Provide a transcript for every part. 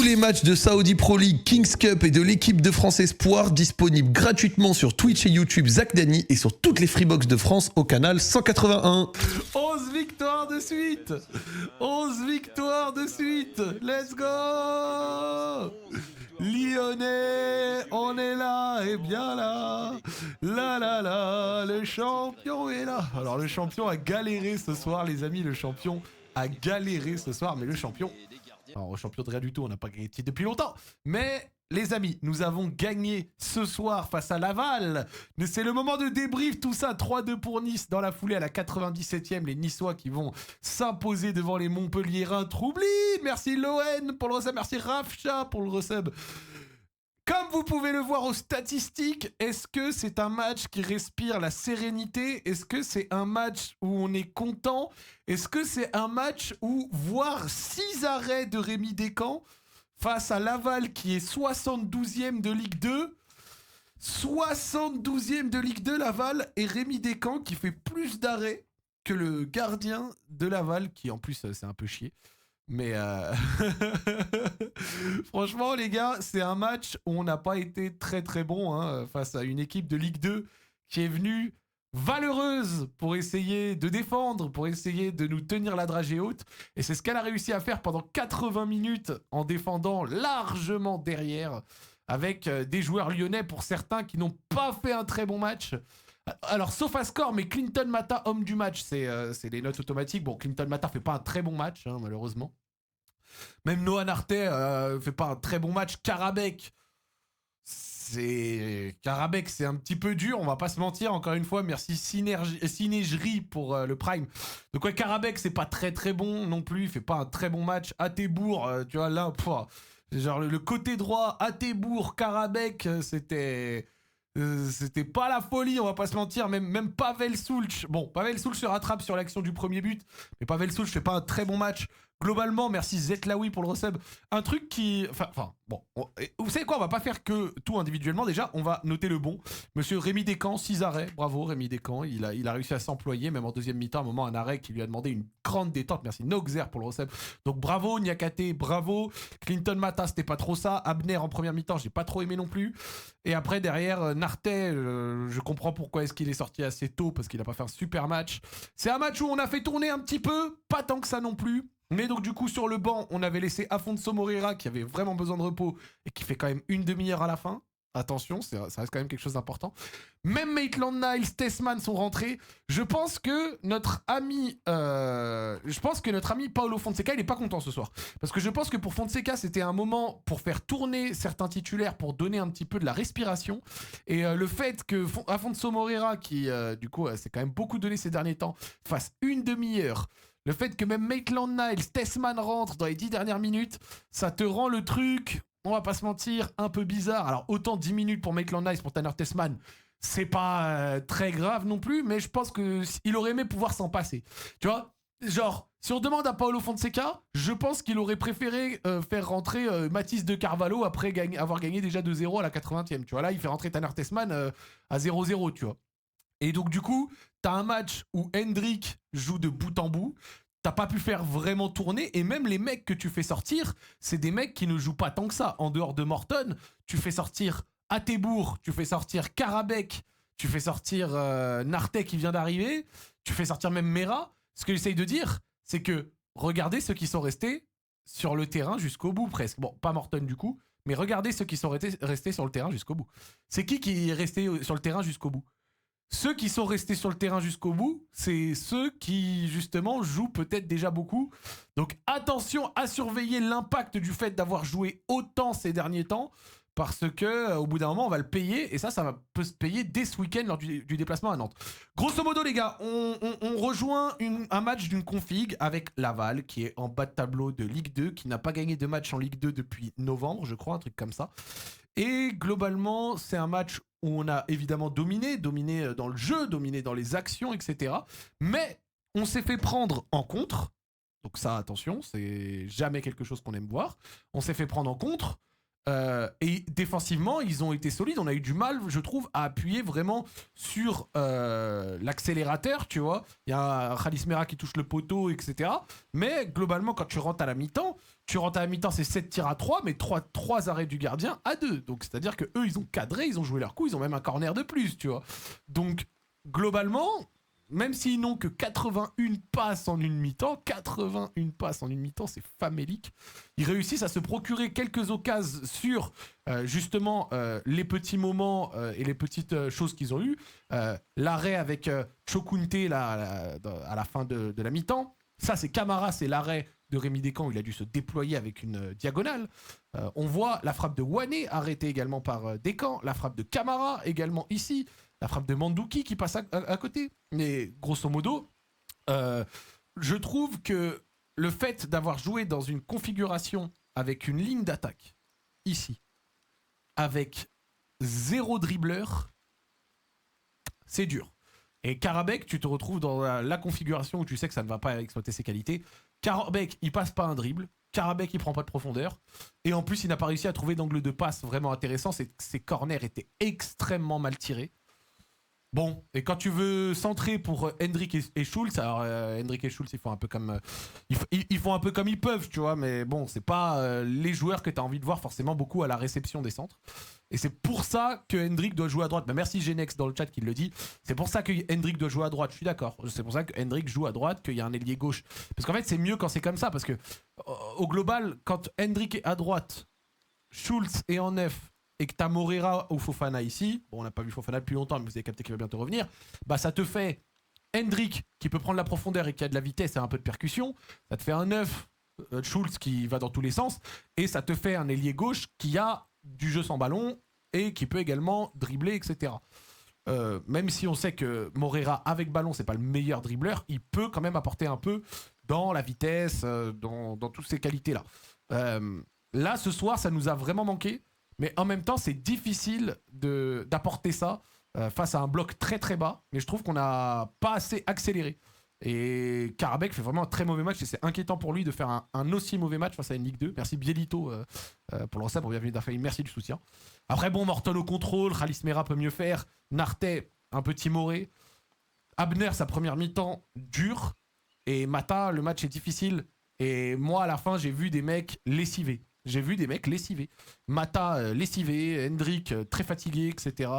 les matchs de Saudi Pro League, Kings Cup et de l'équipe de France Espoir disponibles gratuitement sur Twitch et YouTube Zach Dany et sur toutes les Freebox de France au canal 181. 11 victoires de suite. 11 victoires de suite. Let's go. Lyonnais, on est là et bien là. La la la, le champion est là. Alors le champion a galéré ce soir, les amis. Le champion a galéré ce soir, mais le champion... Alors, au champion de rien du tout, on n'a pas gagné de titre depuis longtemps. Mais, les amis, nous avons gagné ce soir face à Laval. Mais c'est le moment de débrief, tout ça. 3-2 pour Nice dans la foulée à la 97e. Les Niçois qui vont s'imposer devant les Montpelliérains. Troubli, merci Loen pour le resub. Merci Rafcha pour le resub. Comme vous pouvez le voir aux statistiques, est-ce que c'est un match qui respire la sérénité? Est-ce que c'est un match où on est content? Est-ce que c'est un match où voir 6 arrêts de Rémi Descamps face à Laval qui est 72e de Ligue 2? 72e de Ligue 2 Laval, et Rémi Descamps qui fait plus d'arrêts que le gardien de Laval qui en plus c'est un peu chier. Mais franchement les gars, c'est un match où on n'a pas été très très bon face à une équipe de Ligue 2 qui est venue valeureuse pour essayer de défendre, pour essayer de nous tenir la dragée haute. Et c'est ce qu'elle a réussi à faire pendant 80 minutes en défendant largement derrière, avec des joueurs lyonnais pour certains qui n'ont pas fait un très bon match. Alors, sauf à score, mais Clinton Mata, homme du match, c'est les notes automatiques. Bon, Clinton Mata fait pas un très bon match, malheureusement. Même Noah Nartet fait pas un très bon match. Karabek, c'est un petit peu dur, on va pas se mentir. Encore une fois, merci Synergie pour le Prime. Donc ouais, Karabek, c'est pas très très bon non plus. Il fait pas un très bon match. Atebourg, tu vois, là, genre le côté droit, Atebourg, Karabek, c'était pas la folie, on va pas se mentir. Même Pavel Sulch. Bon, Pavel Sulch se rattrape sur l'action du premier but, mais Pavel Sulch fait pas un très bon match. Globalement, merci Zetlaoui pour le resub. Un truc qui... Enfin, bon. Vous savez quoi, on va pas faire que tout individuellement. Déjà, on va noter le bon. Monsieur Rémi Descamps, 6 arrêts. Bravo Rémi Descamps. Il a réussi à s'employer, même en deuxième mi-temps, à un moment, un arrêt qui lui a demandé une grande détente. Merci Noxer pour le resub. Donc bravo Niakate, bravo. Clinton Mata, c'était pas trop ça. Abner en première mi-temps, j'ai pas trop aimé non plus. Et après, derrière, Nartet, je comprends pourquoi est-ce qu'il est sorti assez tôt, parce qu'il a pas fait un super match. C'est un match où on a fait tourner un petit peu, pas tant que ça non plus. Mais donc du coup sur le banc, on avait laissé Afonso Moreira qui avait vraiment besoin de repos et qui fait quand même une demi-heure à la fin. Attention, ça reste quand même quelque chose d'important. Même Maitland-Niles, Tessman sont rentrés. Je pense que notre ami Paulo Fonseca, il est pas content ce soir. Parce que je pense que pour Fonseca, c'était un moment pour faire tourner certains titulaires, pour donner un petit peu de la respiration. Et le fait que Afonso Moreira, qui du coup s'est quand même beaucoup donné ces derniers temps, fasse une demi-heure. Le fait que même Maitland-Niles, Tessman rentre dans les 10 dernières minutes, ça te rend le truc, on va pas se mentir, un peu bizarre. Alors autant 10 minutes pour Maitland-Niles, pour Tanner Tessman, c'est pas très grave non plus, mais je pense qu'il aurait aimé pouvoir s'en passer. Tu vois, genre, si on demande à Paulo Fonseca, je pense qu'il aurait préféré faire rentrer Mathis de Carvalho après avoir gagné déjà 2-0 à la 80e. Tu vois, là, il fait rentrer Tanner Tessman à 0-0, tu vois. Et donc du coup, t'as un match où Hendrick joue de bout en bout, t'as pas pu faire vraiment tourner, et même les mecs que tu fais sortir, c'est des mecs qui ne jouent pas tant que ça. En dehors de Morton, tu fais sortir Atebourg, tu fais sortir Karabek, tu fais sortir Nartet qui vient d'arriver, tu fais sortir même Mera. Ce que j'essaye de dire, c'est que regardez ceux qui sont restés sur le terrain jusqu'au bout presque. Bon, pas Morton du coup, mais regardez ceux qui sont restés sur le terrain jusqu'au bout. C'est qui est resté sur le terrain jusqu'au bout? Ceux qui sont restés sur le terrain jusqu'au bout, c'est ceux qui, justement, jouent peut-être déjà beaucoup. Donc, attention à surveiller l'impact du fait d'avoir joué autant ces derniers temps, parce que au bout d'un moment, on va le payer, et ça peut se payer dès ce week-end lors du déplacement à Nantes. Grosso modo, les gars, on rejoint un match d'une config avec Laval, qui est en bas de tableau de Ligue 2, qui n'a pas gagné de match en Ligue 2 depuis novembre, je crois, un truc comme ça. Et globalement, c'est un match où on a évidemment dominé dans le jeu, dominé dans les actions, etc. Mais on s'est fait prendre en contre. Donc ça, attention, c'est jamais quelque chose qu'on aime voir. On s'est fait prendre en contre. Et défensivement, ils ont été solides. On a eu du mal, je trouve, à appuyer vraiment sur l'accélérateur, tu vois. Il y a Khalis Mera qui touche le poteau, etc. Mais globalement, quand tu rentres à la mi-temps, c'est 7 tirs à 3, mais 3 arrêts du gardien à 2. Donc, c'est-à-dire qu'eux, ils ont cadré, ils ont joué leur coup, ils ont même un corner de plus, tu vois. Donc, globalement, même s'ils n'ont que 81 passes en une mi-temps, c'est famélique. Ils réussissent à se procurer quelques occasions sur justement les petits moments et les petites choses qu'ils ont eues. L'arrêt avec Chokunte à la fin de la mi-temps. Ça, c'est Camara, c'est l'arrêt de Rémi Descamps où il a dû se déployer avec une diagonale. On voit la frappe de Wané arrêtée également par Descamps, la frappe de Camara également ici, la frappe de Mandouki qui passe à côté. Mais grosso modo, je trouve que le fait d'avoir joué dans une configuration avec une ligne d'attaque ici, avec 0 dribbleur, c'est dur. Et Karabekh, tu te retrouves dans la configuration où tu sais que ça ne va pas exploiter ses qualités. Karabekh, il passe pas un dribble. Karabekh, il prend pas de profondeur. Et en plus, il n'a pas réussi à trouver d'angle de passe vraiment intéressant. Ses corners étaient extrêmement mal tirés. Bon, et quand tu veux centrer pour Hendrik et Schulz, alors Hendrik et Schulz, ils font un peu comme ils font un peu comme ils peuvent, tu vois, mais bon, c'est pas les joueurs que tu as envie de voir forcément beaucoup à la réception des centres. Et c'est pour ça que Hendrik doit jouer à droite. Mais merci Genex dans le chat qui le dit. C'est pour ça que Hendrik doit jouer à droite. Je suis d'accord. C'est pour ça que Hendrik joue à droite, qu'il y a un ailier gauche. Parce qu'en fait, c'est mieux quand c'est comme ça, parce que au global, quand Hendrik est à droite, Schulz est en neuf, et que t'as Moreira ou Fofana ici, bon, on n'a pas vu Fofana depuis longtemps, mais vous avez capté qu'il va bientôt revenir, bah ça te fait Hendrik qui peut prendre la profondeur et qui a de la vitesse et un peu de percussion, ça te fait un 9, Schulz qui va dans tous les sens, et ça te fait un ailier gauche qui a du jeu sans ballon et qui peut également dribbler, etc. Même si on sait que Moreira avec ballon, c'est pas le meilleur dribbleur, il peut quand même apporter un peu dans la vitesse, dans toutes ces qualités-là. Là, ce soir, ça nous a vraiment manqué. Mais en même temps, c'est difficile d'apporter ça face à un bloc très très bas. Mais je trouve qu'on n'a pas assez accéléré. Et Karabekh fait vraiment un très mauvais match. Et c'est inquiétant pour lui de faire un aussi mauvais match face à une Ligue 2. Merci Bielito pour le recette, pour bienvenue d'Arfaï. Merci du soutien. Après, bon, Morton au contrôle. Khalis Mera peut mieux faire. Nartet, un peu timoré. Abner, sa première mi-temps, dure. Et Mata, le match est difficile. Et moi, à la fin, j'ai vu des mecs lessivés. Mata lessivé, Hendrik très fatigué, etc.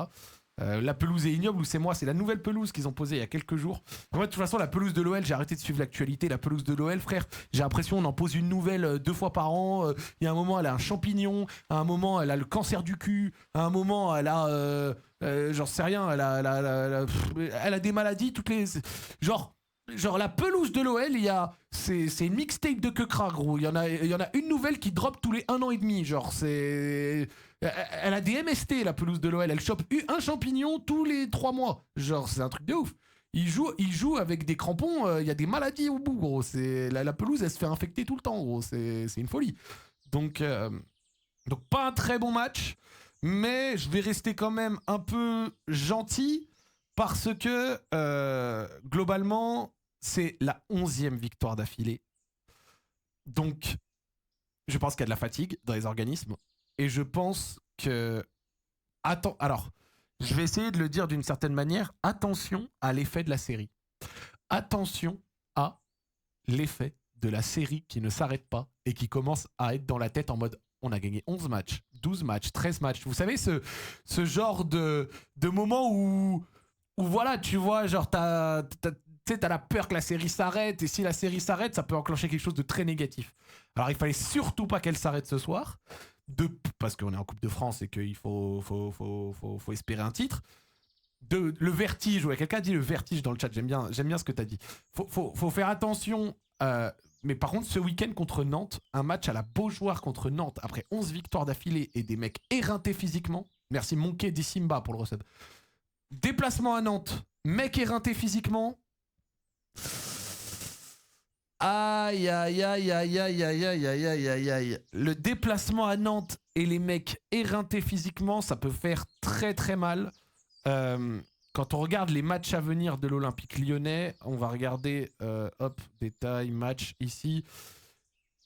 La pelouse est ignoble, ou c'est la nouvelle pelouse qu'ils ont posée il y a quelques jours. Moi, de toute façon, la pelouse de l'OL, j'ai arrêté de suivre l'actualité. La pelouse de l'OL, frère, j'ai l'impression qu'on en pose une nouvelle 2 fois par an. Il y a un moment, elle a un champignon. À un moment, elle a le cancer du cul. À un moment, elle a... j'en sais rien. Elle a des maladies, toutes les... Genre la pelouse de l'OL, c'est une mixtape de quecra, gros. Il y en a une nouvelle qui drop tous les 1 an et demi. Genre, elle a des MST, la pelouse de l'OL. Elle chope un champignon tous les 3 mois. Genre, c'est un truc de ouf. Il joue avec des crampons, il y a des maladies au bout, gros. La pelouse, elle se fait infecter tout le temps, gros. C'est une folie. Donc, pas un très bon match, mais je vais rester quand même un peu gentil parce que, globalement, c'est la 11e victoire d'affilée. Donc, je pense qu'il y a de la fatigue dans les organismes. Et je pense que... Alors, je vais essayer de le dire d'une certaine manière. Attention à l'effet de la série. Attention à l'effet de la série qui ne s'arrête pas et qui commence à être dans la tête en mode on a gagné 11 matchs, 12 matchs, 13 matchs. Vous savez, ce genre de moment où voilà, tu vois, genre t'as la peur que la série s'arrête, et si la série s'arrête, ça peut enclencher quelque chose de très négatif. Alors il fallait surtout pas qu'elle s'arrête ce soir, parce qu'on est en Coupe de France et qu'il faut espérer un titre. Le vertige, ouais, quelqu'un a dit le vertige dans le chat, j'aime bien ce que t'as dit. Faut faire attention, mais par contre ce week-end contre Nantes, un match à la Beaujoire contre Nantes, après 11 victoires d'affilée et des mecs éreintés physiquement, merci Monkey Dissimba pour le recette. Déplacement à Nantes, mec éreinté physiquement. Aïe, aïe, aïe, aïe, aïe, aïe, aïe, aïe, aïe, aïe, aïe. Le déplacement à Nantes et les mecs éreintés physiquement, ça peut faire très très mal. Quand on regarde les matchs à venir de l'Olympique Lyonnais, on va regarder, détail, match ici.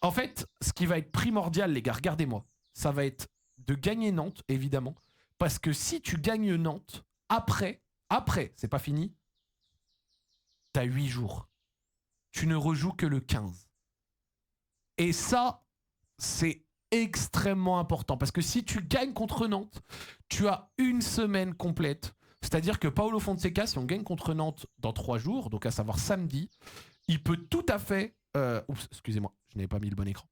En fait, ce qui va être primordial, les gars, regardez-moi, ça va être de gagner Nantes, évidemment. Parce que si tu gagnes Nantes, après, c'est pas fini, t'as 8 jours. Tu ne rejoues que le 15. Et ça, c'est extrêmement important. Parce que si tu gagnes contre Nantes, tu as une semaine complète. C'est-à-dire que Paulo Fonseca, si on gagne contre Nantes dans 3 jours, donc à savoir samedi, il peut tout à fait... Oups, excusez-moi, je n'avais pas mis le bon écran.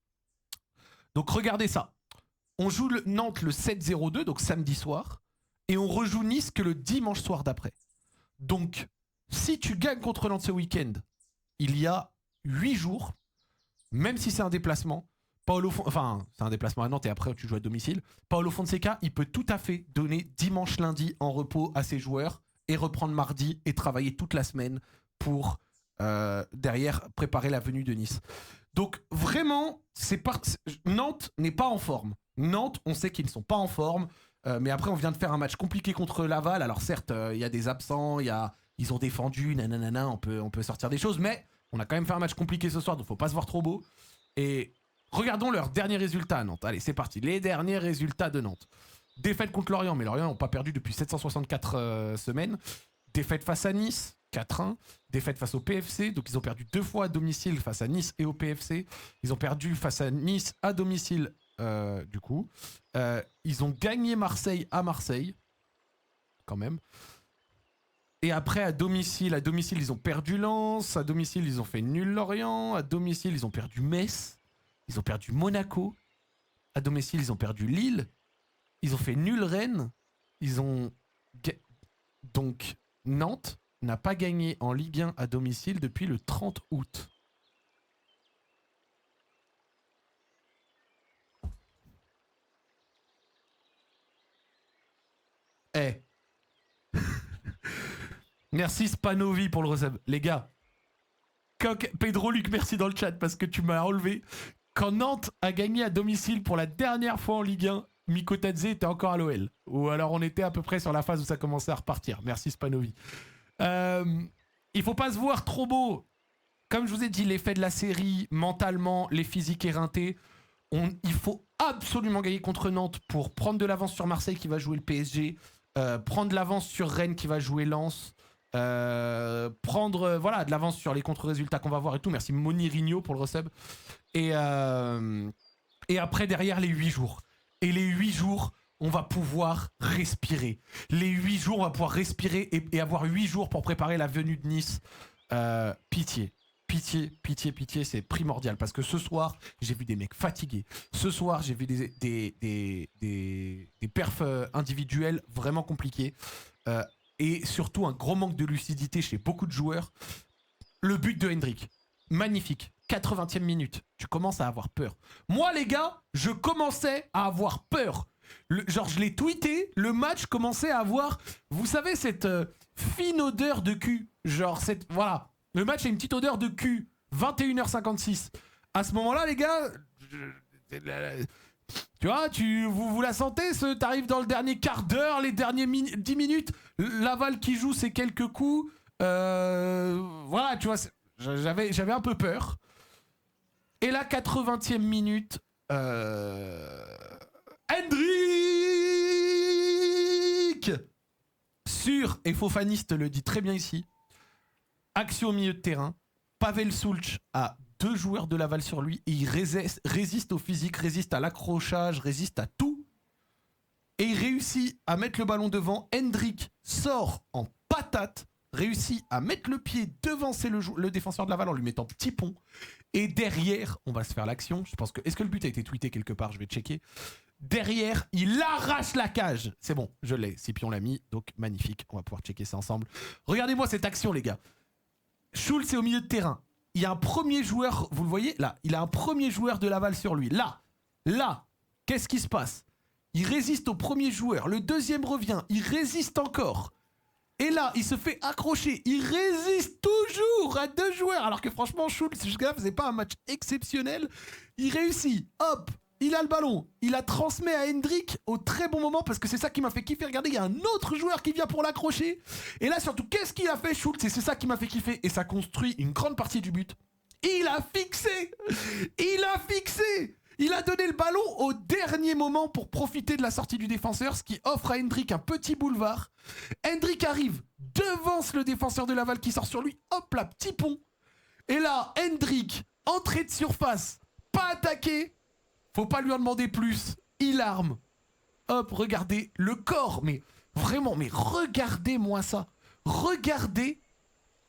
Donc regardez ça. On joue Nantes le 7-0-2, donc samedi soir, et on rejoue Nice que le dimanche soir d'après. Donc, si tu gagnes contre Nantes ce week-end, il y a 8 jours, même si c'est un déplacement, c'est un déplacement à Nantes et après tu joues à domicile, Paulo Fonseca, il peut tout à fait donner dimanche, lundi en repos à ses joueurs et reprendre mardi et travailler toute la semaine pour derrière préparer la venue de Nice. Donc vraiment, Nantes n'est pas en forme. Nantes, on sait qu'ils ne sont pas en forme, mais après on vient de faire un match compliqué contre Laval. Alors certes, il y a des absents, ils ont défendu, nanana, on peut sortir des choses, mais on a quand même fait un match compliqué ce soir, donc faut pas se voir trop beau. Et regardons leurs derniers résultats à Nantes. Allez, c'est parti. Les derniers résultats de Nantes. Défaite contre Lorient, mais Lorient n'ont pas perdu depuis 764 semaines. Défaite face à Nice, 4-1. Défaite face au PFC, donc ils ont perdu 2 fois à domicile face à Nice et au PFC. Ils ont perdu face à Nice à domicile, du coup. Ils ont gagné Marseille à Marseille, quand même. Et après, à domicile, ils ont perdu Lens. À domicile, ils ont fait nul Lorient. À domicile, ils ont perdu Metz. Ils ont perdu Monaco. À domicile, ils ont perdu Lille. Ils ont fait nul Rennes. Donc, Nantes n'a pas gagné en Ligue 1 à domicile depuis le 30 août. Merci Spanovi pour le resub. Les gars, Pedro Luc, merci dans le chat parce que tu m'as relevé. Quand Nantes a gagné à domicile pour la dernière fois en Ligue 1, Mikotadze était encore à l'OL. Ou alors on était à peu près sur la phase où ça commençait à repartir. Merci Spanovi. Il faut pas se voir trop beau. Comme je vous ai dit, l'effet de la série, mentalement, les physiques éreintés, il faut absolument gagner contre Nantes pour prendre de l'avance sur Marseille qui va jouer le PSG, prendre de l'avance sur Rennes qui va jouer Lens, prendre de l'avance sur les contre-résultats qu'on va voir et tout. Merci Moni Rigno pour le resub. Et après, derrière, les 8 jours. Et les 8 jours, on va pouvoir respirer. Les 8 jours, on va pouvoir respirer et avoir 8 jours pour préparer la venue de Nice. Pitié, c'est primordial. Parce que ce soir, j'ai vu des mecs fatigués. Ce soir, j'ai vu des perfs individuels vraiment compliqués. Et surtout, un gros manque de lucidité chez beaucoup de joueurs. Le but de Hendrick, magnifique. 80e minute, tu commences à avoir peur. Moi, les gars, je commençais à avoir peur. Je l'ai tweeté, le match commençait à avoir, vous savez, cette fine odeur de cul. Voilà. Le match a une petite odeur de cul. 21h56. À ce moment-là, les gars, tu vois, vous la sentez, t'arrives dans le dernier quart d'heure, les derniers 10 minutes, Laval qui joue ses quelques coups. Voilà, tu vois, j'avais un peu peur. Et la 80e minute, Hendrick et Fofaniste le dit très bien ici, action au milieu de terrain, Pavel Sulch a 2 joueurs de Laval sur lui et il résiste au physique, résiste à l'accrochage, résiste à tout. Et il réussit à mettre le ballon devant. Hendrick sort en patate, réussit à mettre le pied devant le défenseur de Laval en lui mettant petit pont. Et derrière, on va se faire l'action. Je pense que... Est-ce que le but a été tweeté quelque part? Je vais checker. Derrière, il arrache la cage. C'est bon, je l'ai. Scipion l'a mis, donc magnifique. On va pouvoir checker ça ensemble. Regardez-moi cette action, les gars. Schulz est au milieu de terrain. Il y a un premier joueur, vous le voyez là, il a un premier joueur de Laval sur lui. Là, qu'est-ce qui se passe? Il résiste au premier joueur. Le deuxième revient. Il résiste encore. Et là, il se fait accrocher. Il résiste toujours à 2 joueurs. Alors que franchement, Schulz, jusqu'à là, faisait pas un match exceptionnel. Il réussit. Hop, il a le ballon. Il la transmet à Hendrick au très bon moment parce que c'est ça qui m'a fait kiffer. Regardez, il y a un autre joueur qui vient pour l'accrocher. Et là, surtout, qu'est-ce qu'il a fait, Schulz? Et c'est ça qui m'a fait kiffer. Et ça construit une grande partie du but. Il a fixé. Il a donné le ballon au dernier moment pour profiter de la sortie du défenseur, ce qui offre à Hendrick un petit boulevard. Hendrick arrive, devance le défenseur de Laval qui sort sur lui. Hop là, petit pont. Et là, Hendrick, entrée de surface, pas attaqué. Faut pas lui en demander plus. Il arme. Hop, regardez le corps. Mais vraiment, mais regardez-moi ça. Regardez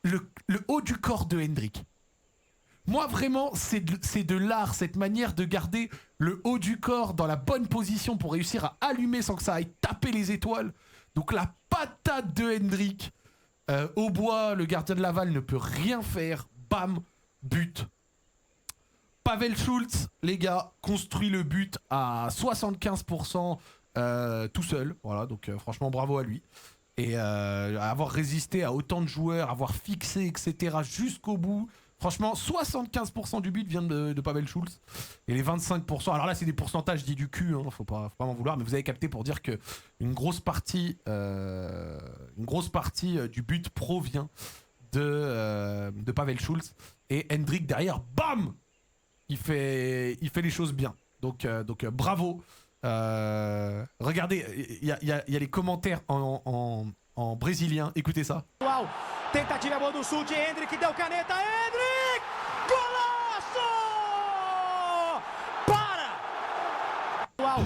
le haut du corps de Hendrick. Moi, vraiment, c'est de l'art, cette manière de garder le haut du corps dans la bonne position pour réussir à allumer sans que ça aille taper les étoiles. Donc la patate de Hendrick. Aubois, le gardien de Laval, ne peut rien faire. Bam, but. Pavel Schultz, les gars, construit le but à 75% tout seul. Voilà, donc franchement, bravo à lui. Et avoir résisté à autant de joueurs, avoir fixé, etc. jusqu'au bout. Franchement, 75% du but vient de Pavel Schultz. Et les 25%, alors là, c'est des pourcentages dits du cul, hein, faut pas m'en vouloir, mais vous avez capté pour dire qu'une grosse partie du but provient de Pavel Schultz. Et Hendrick, derrière, bam, il fait les choses bien. Donc bravo. Regardez, il y a les commentaires en brésilien. Écoutez ça. Uau, tentativa boa do Sul de Hendrick, deu caneta, Hendrick! Golaço! Para! Uau!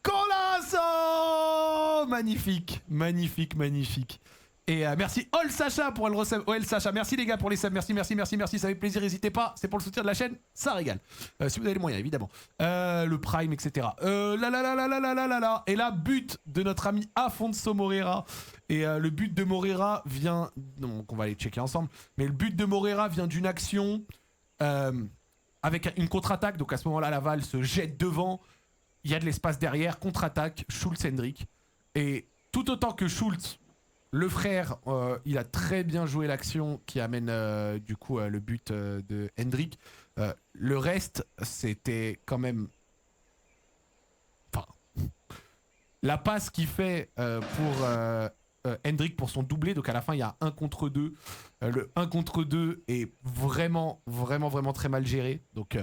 Golaço! Magnifique, magnifique, magnifique. Et merci All Sacha pour le resub. OL Sacha, merci les gars pour les subs, merci, ça fait plaisir, n'hésitez pas, c'est pour le soutien de la chaîne, ça régale. Si vous avez les moyens, évidemment. Le Prime, etc. Et là, but de notre ami Afonso Moreira. Et le but de Moreira vient, donc on va aller checker ensemble, mais le but de Moreira vient d'une action avec une contre-attaque. Donc à ce moment-là, Laval se jette devant, il y a de l'espace derrière, contre-attaque, Schultz-Hendrick. Et tout autant que Schultz, le frère, il a très bien joué l'action qui amène du coup le but de Hendrick. Le reste, c'était quand même... Enfin, la passe qu'il fait pour Hendrick pour son doublé. Donc à la fin, il y a 1 contre 2. Le 1 contre 2 est vraiment très mal géré. Donc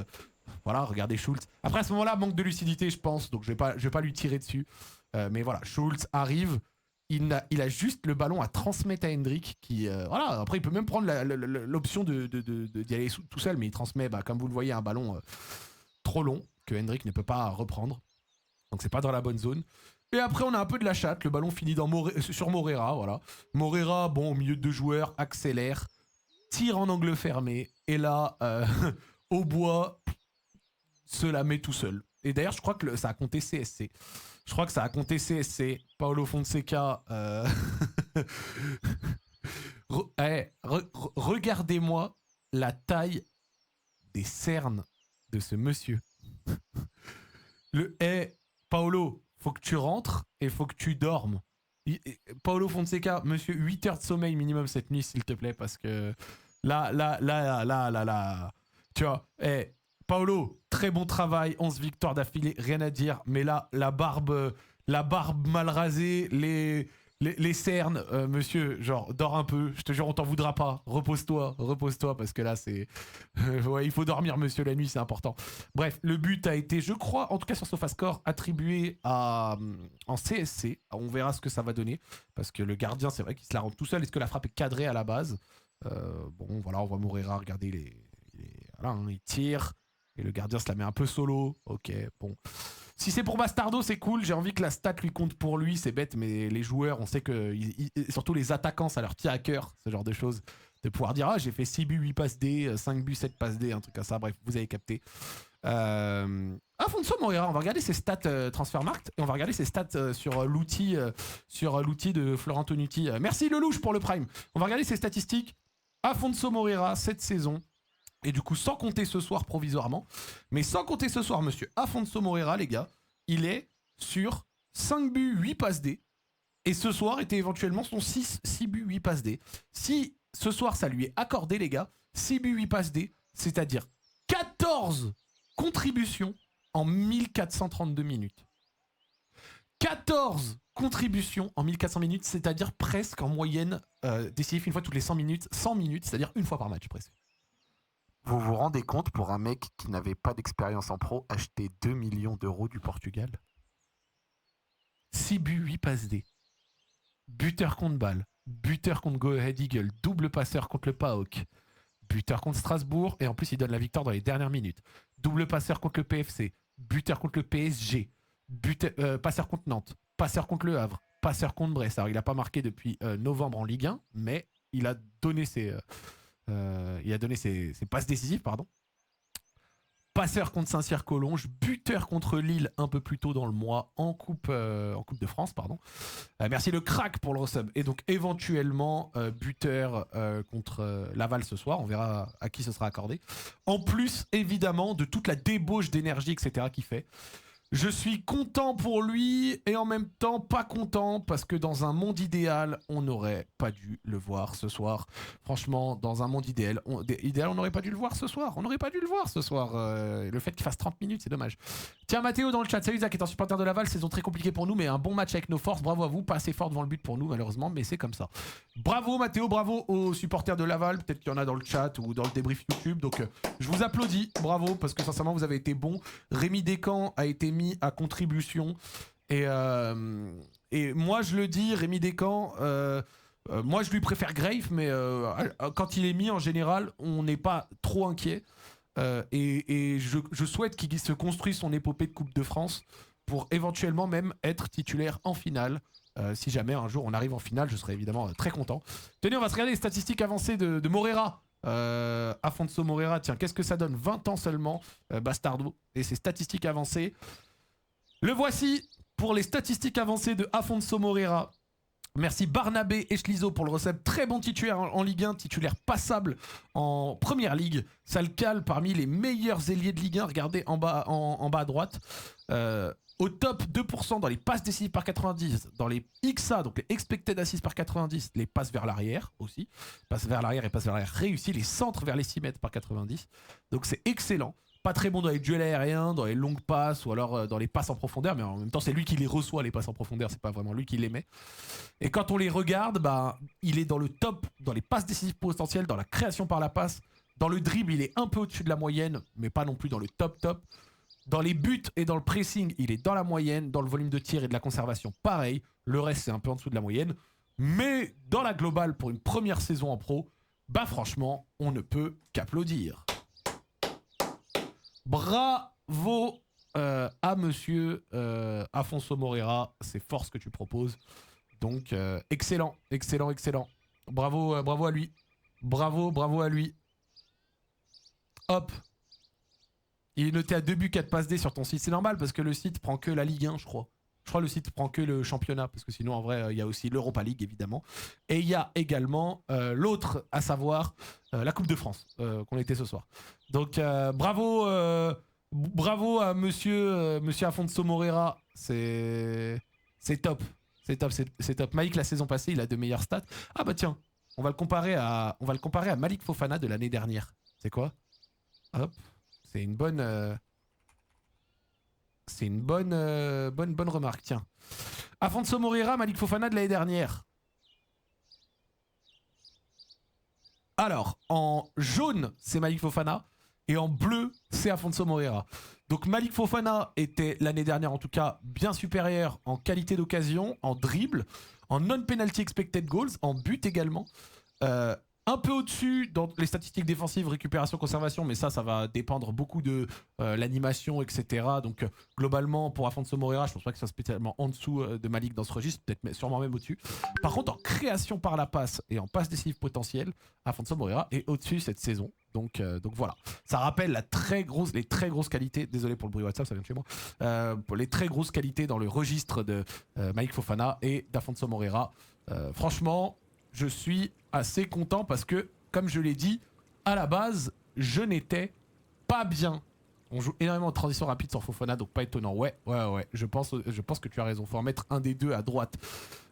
voilà, regardez Schultz. Après, à ce moment-là, manque de lucidité, je pense. Donc je vais pas lui tirer dessus. Mais voilà, Schultz arrive. Il a juste le ballon à transmettre à Hendrick qui voilà, après il peut même prendre l'option d'y aller tout seul, mais il transmet, comme vous le voyez, un ballon trop long que Hendrick ne peut pas reprendre, donc c'est pas dans la bonne zone. Et après on a un peu de la chatte, le ballon finit sur Moreira, voilà. Moreira, bon, au milieu de 2 joueurs, accélère, tire en angle fermé, et là Aubois se la met tout seul. Et d'ailleurs je crois que ça a compté CSC. Je crois que ça a compté CSC. Paulo Fonseca. Regardez-moi la taille des cernes de ce monsieur. Paolo, faut que tu rentres et faut que tu dormes. Paulo Fonseca, monsieur, 8 heures de sommeil minimum cette nuit, s'il te plaît, parce que là. Tu vois, Paolo, très bon travail, 11 victoires d'affilée, rien à dire. Mais là, la barbe mal rasée, les cernes, monsieur, genre, dors un peu. Je te jure, on t'en voudra pas. Repose-toi, parce que là, c'est... ouais, il faut dormir, monsieur, la nuit, c'est important. Bref, le but a été, je crois, en tout cas sur SofaScore, attribué en CSC. On verra ce que ça va donner. Parce que le gardien, c'est vrai qu'il se la rend tout seul. Est-ce que la frappe est cadrée à la base? Bon, voilà, on va Moreira, regardez voilà, hein, il tire. Et le gardien se la met un peu solo. Ok, bon. Si c'est pour Bastardo, c'est cool. J'ai envie que la stat lui compte pour lui. C'est bête, mais les joueurs, on sait que... surtout les attaquants, ça leur tient à cœur, ce genre de choses. De pouvoir dire, j'ai fait 6 buts, 8 passes D, 5 buts, 7 passes D, un truc comme ça. Bref, vous avez capté. Afonso Moreira, on va regarder ses stats Transfermarkt. Et on va regarder ses stats sur l'outil de Florent Tonuti. Merci Lelouch pour le Prime. On va regarder ses statistiques. Afonso Moreira, cette saison... Et du coup, sans compter ce soir provisoirement, mais sans compter ce soir, monsieur Afonso Moreira, les gars, il est sur 5 buts, 8 passes D. Et ce soir était éventuellement son 6 buts, 8 passes D. Si ce soir, ça lui est accordé, les gars, 6 buts, 8 passes D, c'est-à-dire 14 contributions en 1432 minutes. 14 contributions en 1400 minutes, c'est-à-dire presque en moyenne décisif une fois toutes les 100 minutes, c'est-à-dire une fois par match presque. Vous vous rendez compte, pour un mec qui n'avait pas d'expérience en pro, acheter 2 millions d'euros du Portugal? 6 buts, 8 passes D. Buteur contre Bâle. Buteur contre Go Ahead Eagle. Double passeur contre le PAOK. Buteur contre Strasbourg. Et en plus, il donne la victoire dans les dernières minutes. Double passeur contre le PFC. Buteur contre le PSG. Passeur contre Nantes. Passeur contre Le Havre. Passeur contre Brest. Alors, il n'a pas marqué depuis novembre en Ligue 1, mais il a donné ses passes décisives, pardon. Passeur contre Saint-Cyr-Collonges, buteur contre Lille un peu plus tôt dans le mois en Coupe de France, pardon. Merci le crack pour le resub. Et donc éventuellement buteur contre Laval ce soir, on verra à qui ce sera accordé. En plus évidemment de toute la débauche d'énergie, etc. qu'il fait. Je suis content pour lui et en même temps pas content parce que dans un monde idéal, on n'aurait pas dû le voir ce soir. Franchement, dans un monde idéal, on n'aurait pas dû le voir ce soir. On n'aurait pas dû le voir ce soir. Le fait qu'il fasse 30 minutes, c'est dommage. Tiens, Mathéo dans le chat. Salut Zach, est un supporter de Laval. Saison très compliquée pour nous, mais un bon match avec nos forces. Bravo à vous. Pas assez fort devant le but pour nous, malheureusement, mais c'est comme ça. Bravo Mathéo, bravo aux supporters de Laval. Peut-être qu'il y en a dans le chat ou dans le débrief YouTube. Donc, je vous applaudis. Bravo, parce que sincèrement, vous avez été bons. Rémi Descamps a été mis à contribution. Et moi, je le dis, Rémi Descamps, moi, je lui préfère Grave, mais quand il est mis, en général, on n'est pas trop inquiet. Et je souhaite qu'il se construise son épopée de Coupe de France pour éventuellement même être titulaire en finale. Si jamais un jour on arrive en finale, je serais évidemment très content. Tenez, on va se regarder les statistiques avancées de Moreira. Afonso Moreira, tiens, qu'est-ce que ça donne? 20 ans seulement, Bastardo, et ses statistiques avancées. Le voici pour les statistiques avancées de Afonso Moreira. Merci Barnabé et Schlizo pour le recep. Très bon titulaire en Ligue 1, titulaire passable en Première Ligue. Ça le cale parmi les meilleurs ailiers de Ligue 1. Regardez en bas à droite. Au top 2% dans les passes décisives par 90, dans les XA, donc les expected assists par 90, les passes vers l'arrière aussi. Passes vers l'arrière et passes vers l'arrière réussis, les centres vers les 6 mètres par 90. Donc c'est excellent. Pas très bon dans les duels aériens, dans les longues passes ou alors dans les passes en profondeur, mais en même temps c'est lui qui les reçoit, les passes en profondeur, c'est pas vraiment lui qui les met. Et quand on les regarde, bah, il est dans le top, dans les passes décisives potentielles, dans la création par la passe, dans le dribble il est un peu au-dessus de la moyenne, mais pas non plus dans le top. Dans les buts et dans le pressing, il est dans la moyenne, dans le volume de tir et de la conservation, pareil, le reste c'est un peu en dessous de la moyenne, mais dans la globale pour une première saison en pro, bah franchement, on ne peut qu'applaudir. Bravo à monsieur Afonso Moreira, c'est fort ce que tu proposes. Donc excellent. Bravo à lui. Bravo à lui. Hop. Il est noté à 2 buts 4 passes D sur ton site. C'est normal parce que le site prend que la Ligue 1, je crois. Je crois que le site prend que le championnat parce que sinon en vrai il y a aussi l'Europa League évidemment. Et il y a également l'autre, à savoir la Coupe de France qu'on était ce soir. Donc bravo à monsieur Afonso Moreira, c'est top. C'est top. Malik la saison passée, il a de meilleures stats. Ah bah tiens, on va le comparer à Malik Fofana de l'année dernière. C'est quoi? Hop, c'est une bonne remarque, tiens. Afonso Moreira, Malik Fofana de l'année dernière. Alors, en jaune, c'est Malik Fofana. Et en bleu, c'est Afonso Moreira. Donc Malik Fofana était, l'année dernière en tout cas, bien supérieur en qualité d'occasion, en dribble, en non-penalty expected goals, en but également. Un peu au-dessus dans les statistiques défensives, récupération, conservation, mais ça va dépendre beaucoup de l'animation, etc. Donc globalement, pour Afonso Moreira, je pense pas que ce soit spécialement en dessous de Malik dans ce registre, peut-être sûrement même au-dessus. Par contre, en création par la passe et en passe décisive potentielle, Afonso Moreira est au-dessus cette saison. Donc voilà, ça rappelle les très grosses qualités, désolé pour le bruit WhatsApp, ça vient de chez moi, pour les très grosses qualités dans le registre de Malik Fofana et d'Afonso Moreira. Franchement, je suis assez content parce que, comme je l'ai dit, à la base, je n'étais pas bien. On joue énormément de transition rapide sur Fofana, donc pas étonnant. Ouais, je pense que tu as raison. Faut en mettre un des deux à droite.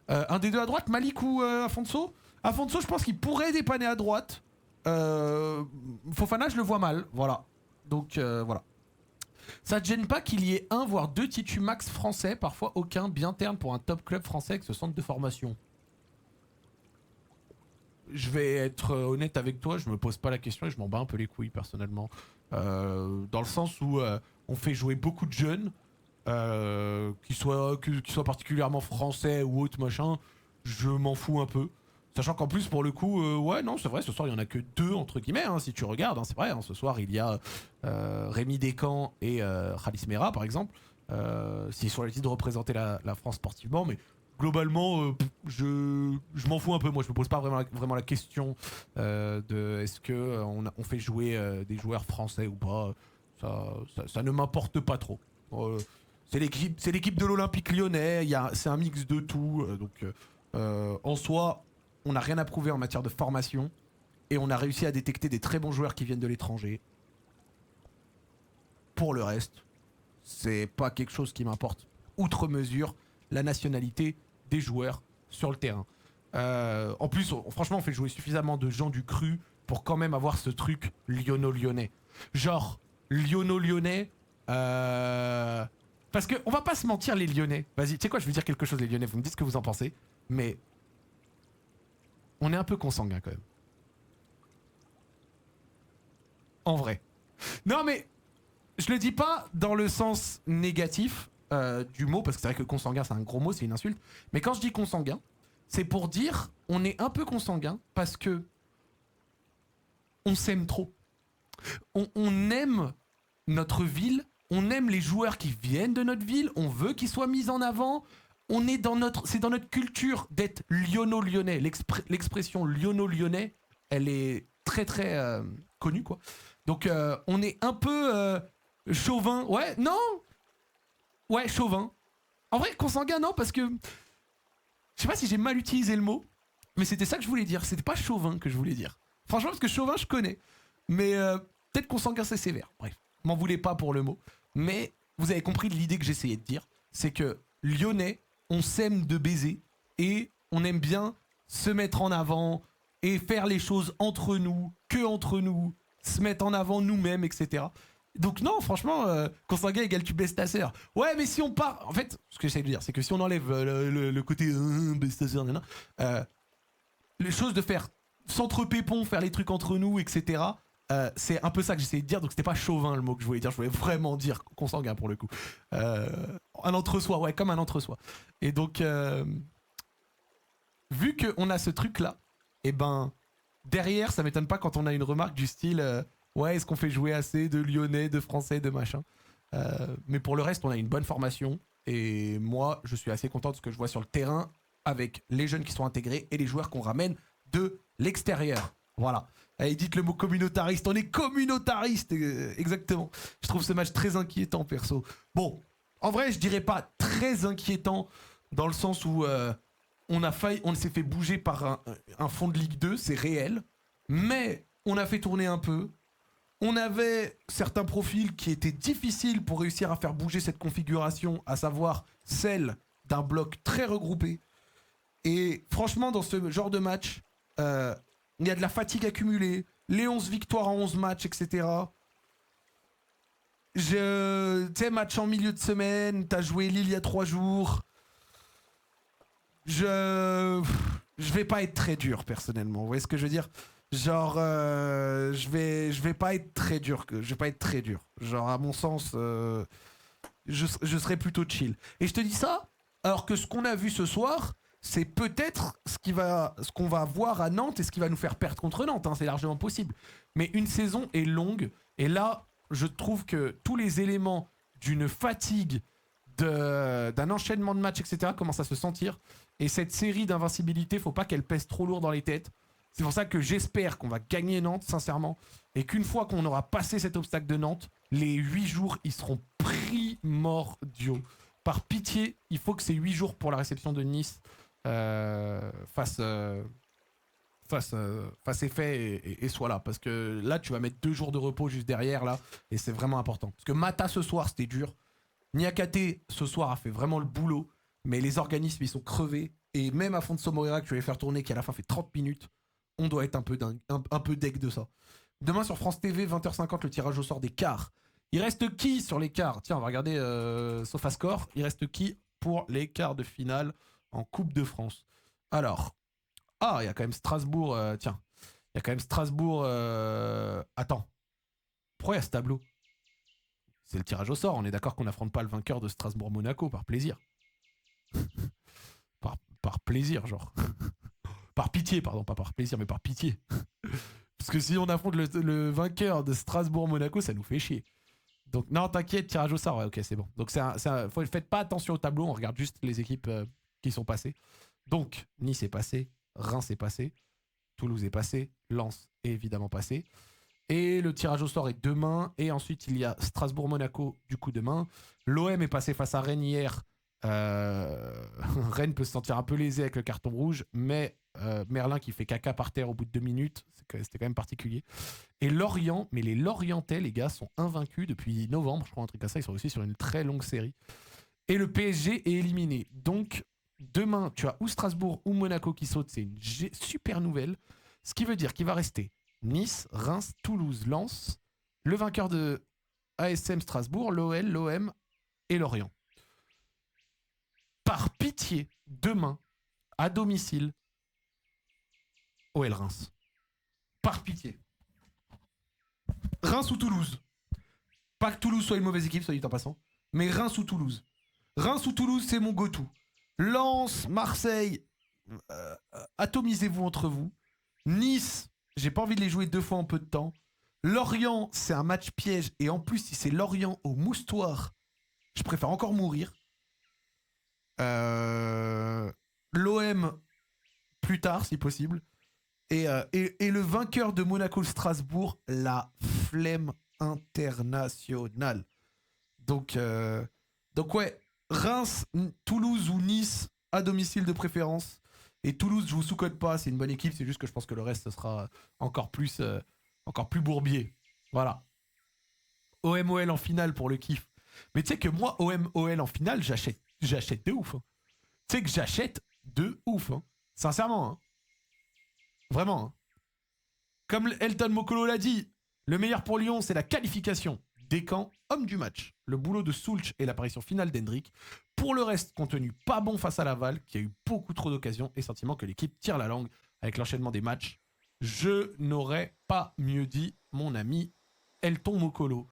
Un des deux à droite, Malik ou Afonso? Afonso, je pense qu'il pourrait dépanner à droite. Fofana, je le vois mal. Voilà. Donc, voilà. Ça te gêne pas qu'il y ait un, voire deux titus max français, parfois aucun, bien terne pour un top club français avec ce centre de formation? je vais être honnête avec toi, je me pose pas la question et je m'en bats un peu les couilles personnellement. Dans le sens où on fait jouer beaucoup de jeunes, qui soient particulièrement français ou autre machin, je m'en fous un peu. Sachant qu'en plus, pour le coup, ouais, non, c'est vrai, ce soir, il y en a que 2, entre guillemets, hein, si tu regardes, hein, c'est vrai, hein, ce soir, il y a Rémi Descamps et Khalis Mera, par exemple, s'ils sont les de représenter la France sportivement, mais globalement, je m'en fous un peu, moi, je me pose pas vraiment la question de est-ce que on fait jouer des joueurs français ou pas, ça ne m'importe pas trop. C'est l'équipe de l'Olympique Lyonnais, c'est un mix de tout, donc en soi, on n'a rien à prouver en matière de formation et on a réussi à détecter des très bons joueurs qui viennent de l'étranger. Pour le reste, c'est pas quelque chose qui m'importe outre mesure la nationalité des joueurs sur le terrain. En plus, franchement, on fait jouer suffisamment de gens du cru pour quand même avoir ce truc lyonno-lyonnais. Genre, lyonno-lyonnais... Parce qu'on va pas se mentir, les Lyonnais. Vas-y, tu sais quoi, je vais dire quelque chose, les Lyonnais, vous me dites ce que vous en pensez. Mais on est un peu consanguin quand même. En vrai. Non mais, je le dis pas dans le sens négatif du mot, parce que c'est vrai que consanguin c'est un gros mot, c'est une insulte. Mais quand je dis consanguin, c'est pour dire on est un peu consanguin parce que on s'aime trop. On aime notre ville, on aime les joueurs qui viennent de notre ville, on veut qu'ils soient mis en avant. C'est dans notre culture d'être lyonno-lyonnais. L'expression lyonno-lyonnais, elle est très très connue quoi. Donc on est un peu chauvin. Ouais, non. Ouais, chauvin. En vrai, consanguin non parce que je sais pas si j'ai mal utilisé le mot, mais c'était ça que je voulais dire. C'était pas chauvin que je voulais dire. Franchement, parce que chauvin je connais, mais peut-être consanguin c'est sévère. Bref, m'en voulez pas pour le mot, mais vous avez compris l'idée que j'essayais de dire, c'est que lyonnais, on s'aime de baiser et on aime bien se mettre en avant et faire les choses entre nous, que entre nous, se mettre en avant nous-mêmes, etc. Donc non, franchement, consanguin égale tu baisses ta sœur. Ouais, mais si on part... En fait, ce que j'essaie de dire, c'est que si on enlève le côté baisse ta sœur, les choses de faire s'entre-pépons, faire les trucs entre nous, etc., c'est un peu ça que j'essayais de dire, donc c'était pas chauvin le mot que je voulais dire, je voulais vraiment dire consanguin pour le coup. Un entre-soi, ouais, comme un entre-soi. Et donc, vu qu'on a ce truc-là, et ben, derrière, ça m'étonne pas quand on a une remarque du style ouais, est-ce qu'on fait jouer assez de Lyonnais, de Français, de machin. Mais pour le reste, on a une bonne formation, et moi, je suis assez content de ce que je vois sur le terrain avec les jeunes qui sont intégrés et les joueurs qu'on ramène de l'extérieur. Voilà. Allez, dites le mot communautariste. On est communautariste, exactement. Je trouve ce match très inquiétant, perso. Bon, en vrai, je dirais pas très inquiétant dans le sens où on s'est fait bouger par un fond de Ligue 2, c'est réel. Mais on a fait tourner un peu. On avait certains profils qui étaient difficiles pour réussir à faire bouger cette configuration, à savoir celle d'un bloc très regroupé. Et franchement, dans ce genre de match... il y a de la fatigue accumulée, les 11 victoires en 11 matchs, etc. Tu sais, match en milieu de semaine, t'as joué Lille il y a 3 jours. Je vais pas être très dur, personnellement. Vous voyez ce que je veux dire? Genre, je vais pas être très dur. Je vais pas être très dur. Genre, à mon sens, je serai plutôt chill. Et je te dis ça, alors que ce qu'on a vu ce soir... c'est peut-être ce qu'on va voir à Nantes et ce qui va nous faire perdre contre Nantes, hein, c'est largement possible. Mais une saison est longue, et là, je trouve que tous les éléments d'une fatigue, d'un enchaînement de matchs, etc., commencent à se sentir. Et cette série d'invincibilité, faut pas qu'elle pèse trop lourd dans les têtes. C'est pour ça que j'espère qu'on va gagner Nantes, sincèrement, et qu'une fois qu'on aura passé cet obstacle de Nantes, les 8 jours, ils seront primordiaux. Par pitié, il faut que ces 8 jours pour la réception de Nice fasse effet et soit là, parce que là tu vas mettre 2 jours de repos juste derrière là, et c'est vraiment important parce que Mata ce soir c'était dur, Niakate ce soir a fait vraiment le boulot, mais les organismes ils sont crevés, et même Afonso Moreira que tu vas faire tourner qui à la fin fait 30 minutes, on doit être un peu dingue, un peu deg de ça. Demain sur France TV 20h50 le tirage au sort des quarts. Il reste qui sur les quarts? Tiens, on va regarder SofaScore. Il reste qui pour les quarts de finale en Coupe de France? Alors, Ah, il y a quand même Strasbourg. Tiens, il y a quand même Strasbourg. Attends. Pourquoi il y a ce tableau? C'est le tirage au sort. On est d'accord qu'on n'affronte pas le vainqueur de Strasbourg-Monaco par plaisir. par plaisir, genre. Par pitié, pardon, pas par plaisir, mais par pitié. Parce que si on affronte le vainqueur de Strasbourg-Monaco, ça nous fait chier. Donc, non, t'inquiète, tirage au sort, ouais, ok, c'est bon. Donc, faites pas attention au tableau, on regarde juste les équipes qui sont passées. Donc, Nice est passé, Reims est passé, Toulouse est passé, Lens est évidemment passé. Et le tirage au sort est demain. Et ensuite, il y a Strasbourg-Monaco, du coup, demain. L'OM est passé face à Rennes hier. Rennes peut se sentir un peu lésé avec le carton rouge, mais Merlin qui fait caca par terre au bout de 2 minutes, c'était quand même particulier. Et Lorient, mais les Lorientais, les gars, sont invaincus depuis novembre, je crois, un truc comme ça. Ils sont aussi sur une très longue série. Et le PSG est éliminé. Donc, demain, tu as ou Strasbourg ou Monaco qui saute. C'est une super nouvelle. Ce qui veut dire qu'il va rester Nice, Reims, Toulouse, Lens, le vainqueur de ASM Strasbourg, l'OL, l'OM et Lorient. Par pitié, demain, à domicile, OL Reims. Par pitié. Reims ou Toulouse. Pas que Toulouse soit une mauvaise équipe, soit dit en passant, mais Reims ou Toulouse. Reims ou Toulouse, c'est mon go-to. Lens, Marseille, atomisez-vous entre vous. Nice, j'ai pas envie de les jouer 2 fois en peu de temps. Lorient, c'est un match piège. Et en plus, si c'est Lorient au moustoir, je préfère encore mourir. L'OM, plus tard, si possible. Et le vainqueur de Monaco-Strasbourg, la flemme internationale. Donc ouais, Reims, Toulouse ou Nice, à domicile de préférence. Et Toulouse, je vous sous-code pas, c'est une bonne équipe, c'est juste que je pense que le reste, ce sera encore plus bourbier. Voilà. OM-OL en finale pour le kiff. Mais tu sais que moi, OM-OL en finale, j'achète de ouf. Hein. Tu sais que j'achète de ouf. Hein. Sincèrement. Hein. Vraiment. Hein. Comme Elton Mokolo l'a dit, le meilleur pour Lyon, c'est la qualification. Descamps, homme du match. Le boulot de Soulch et l'apparition finale d'Hendrick. Pour le reste, contenu pas bon face à Laval, qui a eu beaucoup trop d'occasions et sentiment que l'équipe tire la langue avec l'enchaînement des matchs. Je n'aurais pas mieux dit, mon ami Elton Mokolo.